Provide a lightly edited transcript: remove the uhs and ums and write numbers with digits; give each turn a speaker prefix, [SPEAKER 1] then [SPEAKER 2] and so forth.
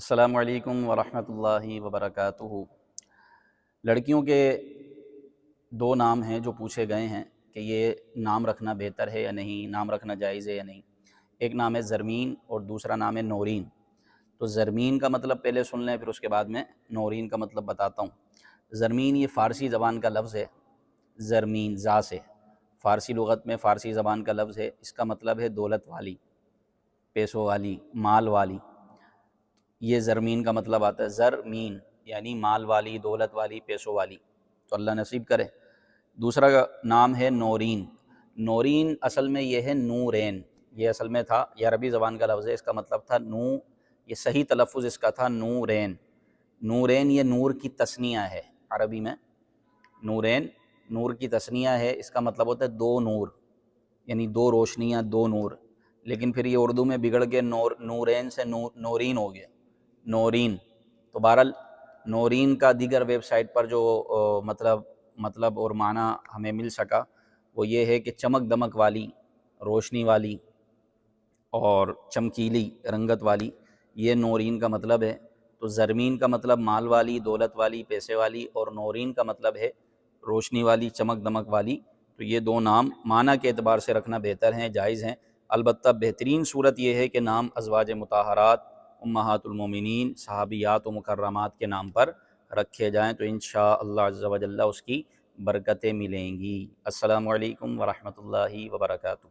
[SPEAKER 1] السلام علیکم ورحمۃ اللہ وبرکاتہ۔ لڑکیوں کے دو نام ہیں جو پوچھے گئے ہیں کہ یہ نام رکھنا بہتر ہے یا نہیں، نام رکھنا جائز ہے یا نہیں۔ ایک نام ہے زرمین اور دوسرا نام ہے نورین۔ تو زرمین کا مطلب پہلے سن لیں، پھر اس کے بعد میں نورین کا مطلب بتاتا ہوں۔ زرمین یہ فارسی زبان کا لفظ ہے، زرمین زا سے، فارسی لغت میں فارسی زبان کا لفظ ہے۔ اس کا مطلب ہے دولت والی، پیسوں والی، مال والی۔ یہ زرمین کا مطلب آتا ہے، زرمین یعنی مال والی، دولت والی، پیسوں والی۔ تو اللہ نصیب کرے۔ دوسرا نام ہے نورین۔ نورین اصل میں یہ ہے نورین، یہ اصل میں تھا، یہ عربی زبان کا لفظ ہے، اس کا مطلب تھا یہ صحیح تلفظ اس کا تھا نورین۔ نورین یہ نور کی تثنیہ ہے، عربی میں نورین نور کی تثنیہ ہے، اس کا مطلب ہوتا ہے دو نور، یعنی دو روشنیاں، دو نور۔ لیکن پھر یہ اردو میں بگڑ کے نورین سے نورین ہو گیا، نورین۔ تو بہرحال نورین کا دیگر ویب سائٹ پر جو مطلب اور معنی ہمیں مل سکا وہ یہ ہے کہ چمک دمک والی، روشنی والی اور چمکیلی رنگت والی، یہ نورین کا مطلب ہے۔ تو زرمین کا مطلب مال والی، دولت والی، پیسے والی، اور نورین کا مطلب ہے روشنی والی، چمک دمک والی۔ تو یہ دو نام معنی کے اعتبار سے رکھنا بہتر ہیں، جائز ہیں۔ البتہ بہترین صورت یہ ہے کہ نام ازواج مطہرات، امہات المومنین، صحابیات و مکرمات کے نام پر رکھے جائیں تو انشاءاللہ عز و جل اس کی برکتیں ملیں گی۔ السلام علیکم ورحمۃ اللہ وبرکاتہ۔